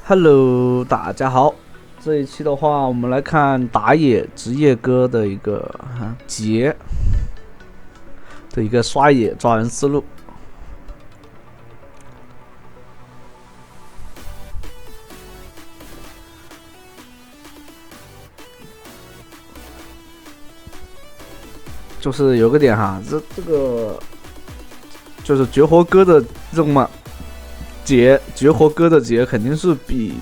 Hello，大家好。这一期的话，我们来看打野职业哥的一个杰的一个刷野抓人思路。就是有个点哈，这个就是绝活哥的这种嘛，绝活哥的杰肯定是比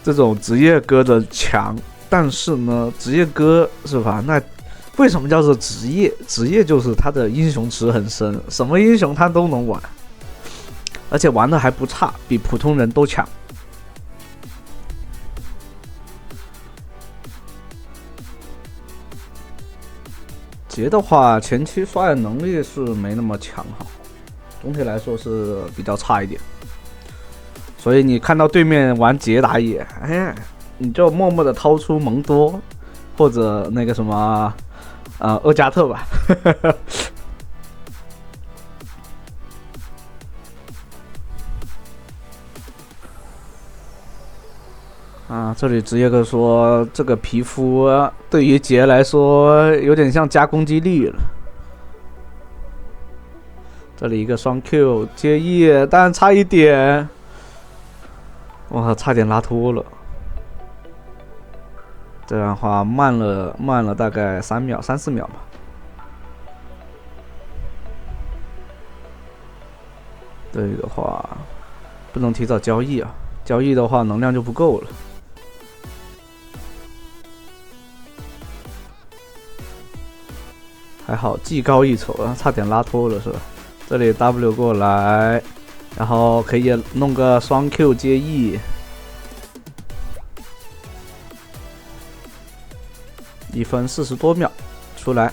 这种职业哥的强，但是呢，职业哥是吧？那为什么叫做职业？职业就是他的英雄池很深，什么英雄他都能玩，而且玩的还不差，比普通人都强。杰的话，前期刷野能力是没那么强哈，总体来说是比较差一点。所以你看到对面玩杰打野，你就默默的掏出蒙多或者那个什么厄加特吧。这里职业哥说这个皮肤对于杰来说有点像加攻击力了。这里一个双 Q 接 E， 但差一点，哇，差点拉脱了。这样的话慢了大概3秒3、4秒吧。这里的话不能提早交易啊，交易的话能量就不够了。还好技高一筹啊，差点拉脱了是吧？这里 W 过来，然后可以弄个双 Q 接 E， 1分40多秒出来。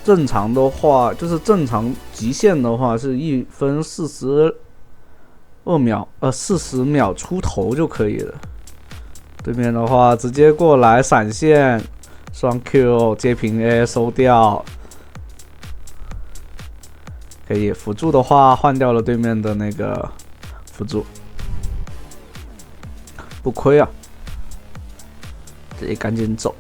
正常的话就是正常极限的话是1分42秒，40秒出头就可以了。对面的话直接过来闪现，双 Q 接平 A 收掉，可以辅助的话换掉了对面的那个辅助，不亏啊！这里赶紧走。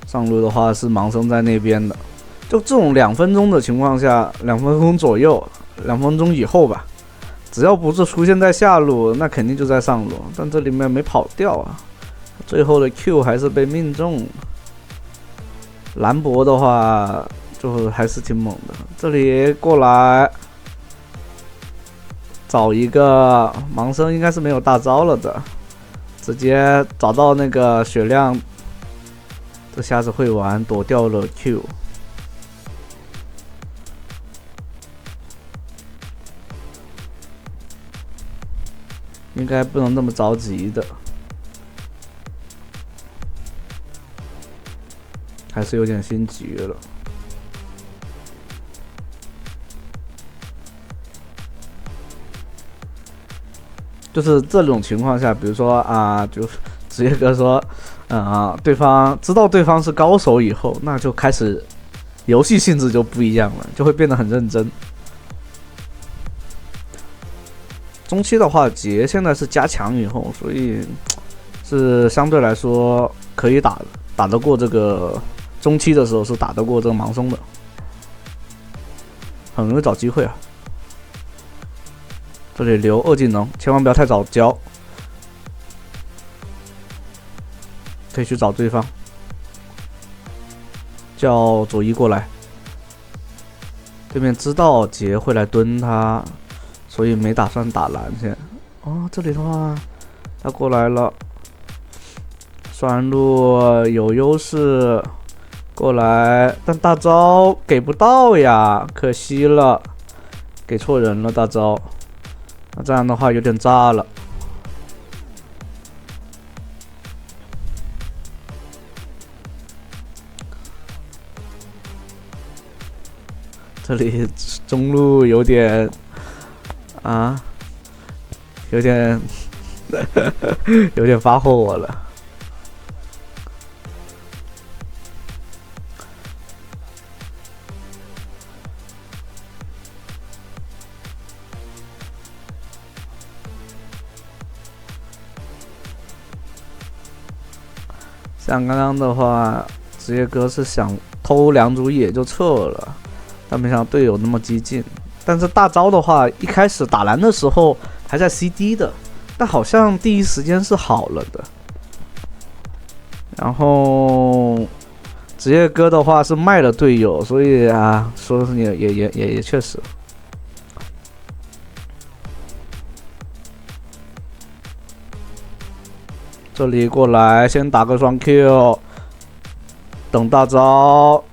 上路的话是盲僧在那边的。就这种2分钟的情况下，2分钟左右，2分钟以后吧，只要不是出现在下路，那肯定就在上路。但这里面没跑掉啊，最后的 Q 还是被命中。兰博的话就还是挺猛的，这里过来找一个盲僧，应该是没有大招了的，直接找到那个血量，这下子会玩，躲掉了 Q。应该不能那么着急的，还是有点心急了。就是这种情况下，比如说就职业哥说，对方知道对方是高手以后，那就开始游戏性质就不一样了，就会变得很认真。中期的话，杰现在是加强以后，所以是相对来说可以打得过这个中期的时候是打得过这个盲僧的，很容易找机会啊。这里留2技能，千万不要太早交，可以去找对方，叫左一过来。对面知道杰会来蹲他。所以没打算打蓝线。这里的话，他过来了，酸路有优势，过来，但大招给不到呀，可惜了，给错人了大招。那这样的话有点炸了。这里中路有点。有点有点发火了。像刚刚的话，职业哥是想偷2组野就撤了，但没想到队友那么激进。但是大招的话，一开始打蓝的时候还在 CD 的，但好像第一时间是好了的。然后职业哥的话是卖了队友，所以啊，说是也确实。这里过来，先打个双 Q， 等大招，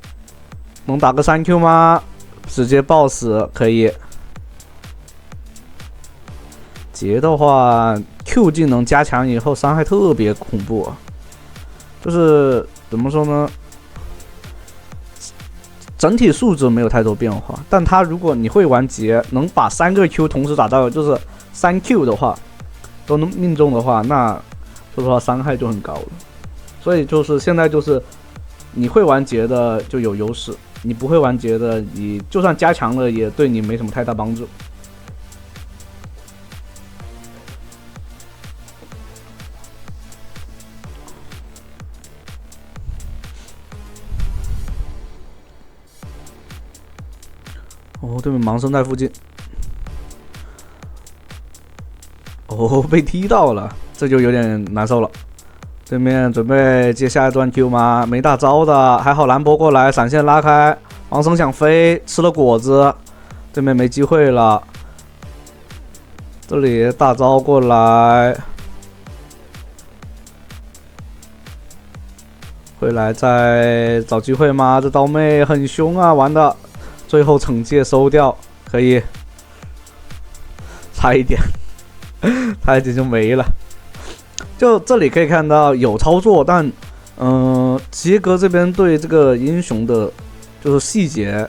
能打个3 Q 吗？直接爆死可以。杰的话 ，Q 技能加强以后伤害特别恐怖，就是怎么说呢？整体素质没有太多变化，但他如果你会玩杰，能把3个 Q 同时打到，就是3 Q 的话，都能命中的话，那说实话伤害就很高了。所以就是现在就是你会玩杰的就有优势，你不会玩杰的，你就算加强了也对你没什么太大帮助。哦，对面盲僧在附近。哦，被踢到了，这就有点难受了。对面准备接下一段 Q 吗？没大招的，还好兰博过来闪现拉开，盲僧想飞，吃了果子，对面没机会了。这里大招过来，回来再找机会吗？这刀妹很凶啊，玩的。最后惩戒收掉，可以，差一点，差一点就没了。就这里可以看到有操作，但职业哥这边对这个英雄的，就是细节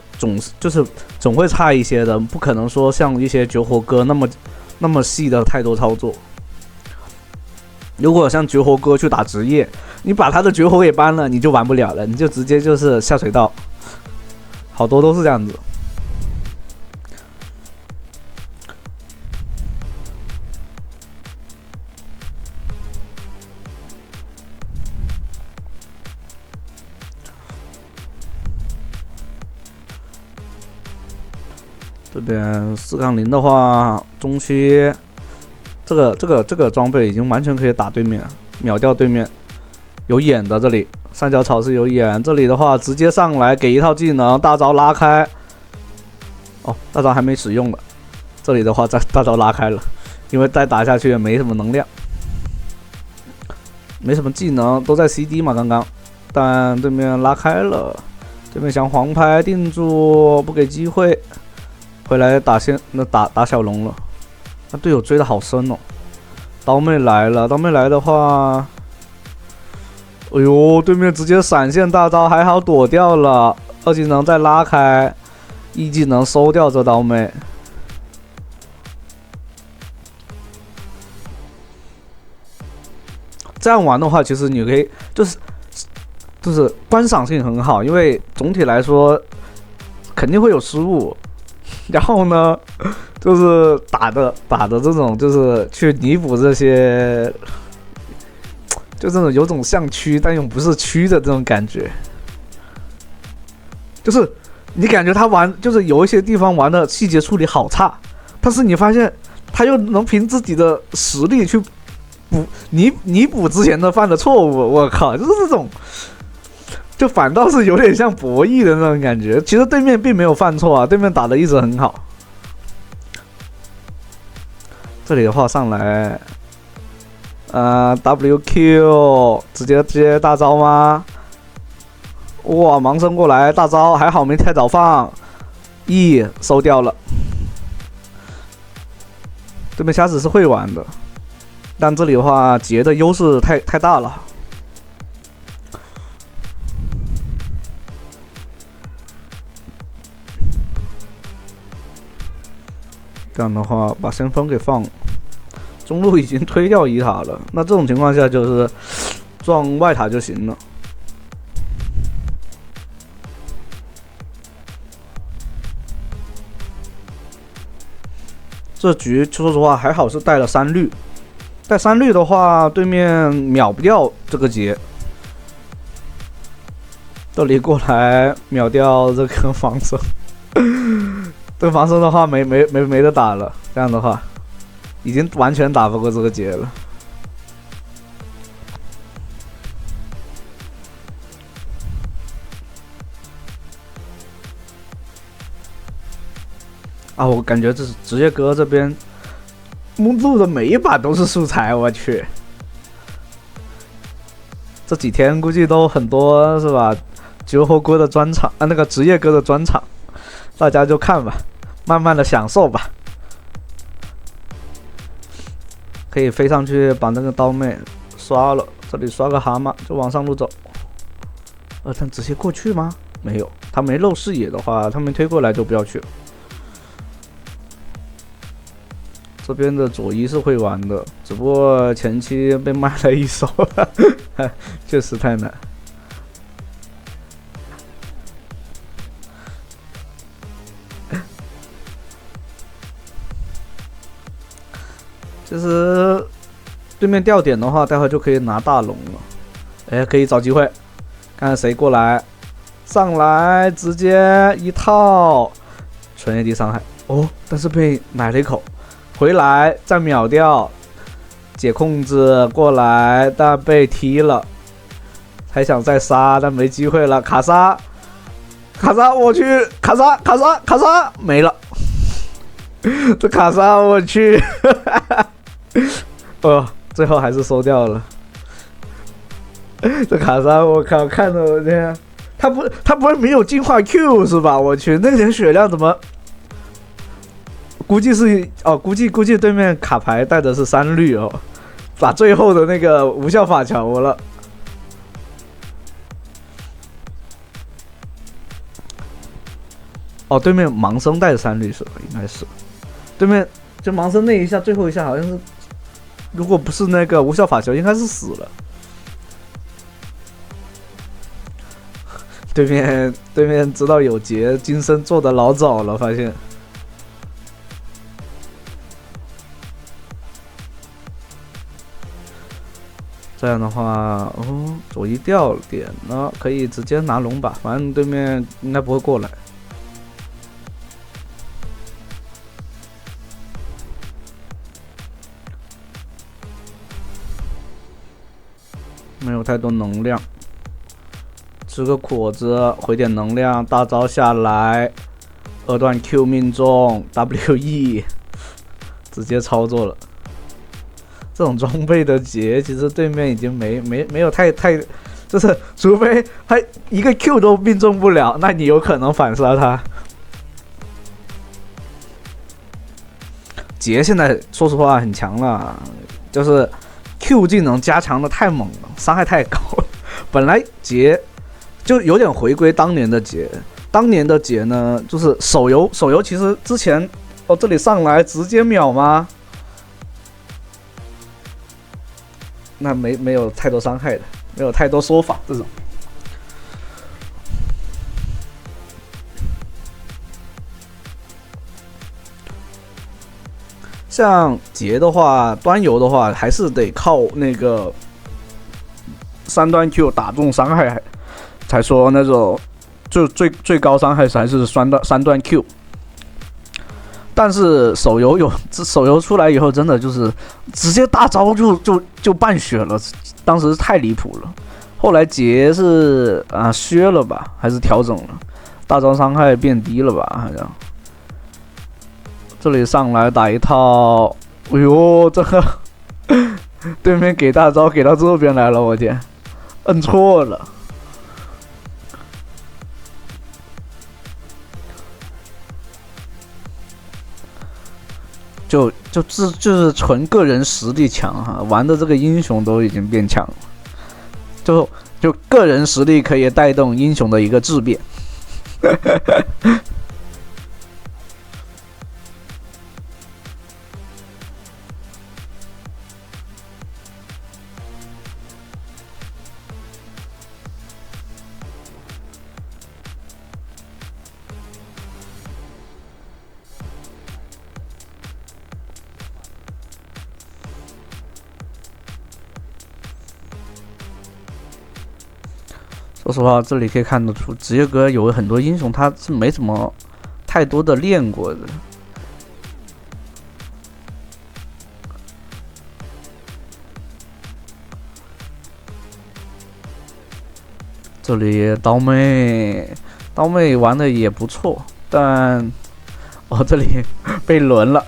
总会差一些的，不可能说像一些绝活哥那么细的太多操作。如果像绝活哥去打职业，你把他的绝活给搬了，你就玩不了了，你就直接就是下水道。好多都是这样子。这边4-0的话，中期这个装备已经完全可以打对面，秒掉对面。有眼的这里。三角草是有眼，这里的话直接上来给一套技能，大招拉开。哦，大招还没使用的，这里的话大招拉开了，因为再打下去也没什么能量，没什么技能，都在 CD 嘛刚刚，但对面拉开了，对面想黄牌定住，不给机会，回来打小龙了，那队友追的好深哦，刀妹来了，刀妹来的话。哎呦，对面直接闪现大招，还好躲掉了。2技能再拉开，1技能收掉这刀妹。这样玩的话，其实你可以就是观赏性很好，因为总体来说肯定会有失误。然后呢，就是打的这种，就是去弥补这些。就这种有种像区但又不是区的这种感觉，就是你感觉他玩就是有一些地方玩的细节处理好差，但是你发现他又能凭自己的实力去弥补之前的犯的错误，我靠，就是这种，就反倒是有点像博弈的那种感觉。其实对面并没有犯错啊，对面打的一直很好。这里的话上来。WQ 直接接大招吗？哇，盲僧过来大招，还好没太早放，E 收掉了。对面瞎子是会玩的，但这里的话杰的优势太大了。这样的话把先锋给放了。中路已经推掉一塔了，那这种情况下就是撞外塔就行了。这局说实话还好是带了3绿，带3绿的话，对面秒不掉这个劫。这里过来秒掉这个防身，这个防身的话没得打了，这样的话已经完全打不过这个劫了。啊，我感觉这是职业哥这边录的每一把都是素材，我去，这几天估计都很多是吧？酒火锅的专场啊，那个职业哥的专场，大家就看吧，慢慢的享受吧。可以飞上去把那个刀妹刷了，这里刷个蛤蟆就往上路走。他直接过去吗？没有，他没露视野的话，他没推过来就不要去了。这边的左一是会玩的，只不过前期被卖了一手，确实太难。其实对面掉点的话，待会就可以拿大龙了。可以找机会，看看谁过来，上来直接一套纯 AD 伤害但是被奶了一口。回来再秒掉，解控制过来，但被踢了，还想再杀，但没机会了。卡莎，我去，卡莎没了。这卡莎我去，最后还是收掉了。这卡莎我靠，看着我天，他不是没有进化 Q 是吧？我去，那点血量怎么？估计是估计对面卡牌带的是3绿把最后的那个无效法抢了。对面盲僧带3绿是吧？应该是，对面就盲僧那一下，最后一下好像是，如果不是那个无效法球，应该是死了。对面知道有劫，金身做的老早了，发现。这样的话，左一掉点了，可以直接拿龙吧，反正对面应该不会过来。没有太多能量，吃个果子回点能量，大招下来，2段 Q 命中 ，WE 直接操作了。这种装备的劫，其实对面已经没有太，就是除非他一个 Q 都命中不了，那你有可能反杀他。劫现在说实话很强了，就是 Q 技能加强的太猛了，伤害太高了。本来劫就有点回归当年的劫，当年的劫呢，就是手游其实之前这里上来直接秒吗？那没有太多伤害的，没有太多说法这种。像劫的话，端游的话，还是得靠那个3段 Q 打中伤害，才说那种就最高伤害还是3段 Q。但是手游出来以后，真的就是直接大招就半血了，当时太离谱了。后来劫是削了吧，还是调整了，大招伤害变低了吧，好像。这里上来打一套，哎呦，这个对面给大招给到这边来了，我天，摁错了。就是纯个人实力强哈，玩的这个英雄都已经变强了，就个人实力可以带动英雄的一个质变。说实话，这里可以看得出，职业哥有很多英雄他是没怎么太多的练过的。这里刀妹玩的也不错，但这里被轮了，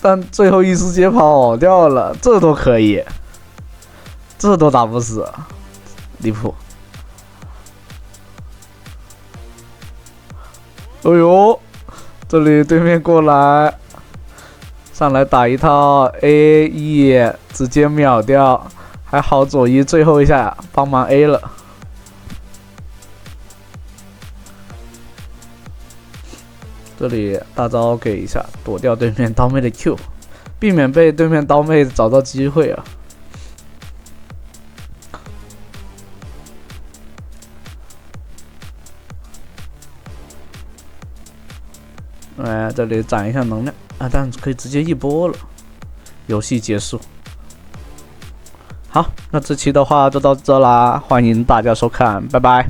但最后一时间跑掉了，这都可以，这都打不死，离谱！哎呦，这里对面过来，上来打一套 A E， 直接秒掉。还好左一最后一下帮忙 A 了，这里大招给一下，躲掉对面刀妹的 Q， 避免被对面刀妹找到机会啊。这里攒一下能量啊，但可以直接一波了，游戏结束。好，那这期的话就到这啦，欢迎大家收看，拜拜。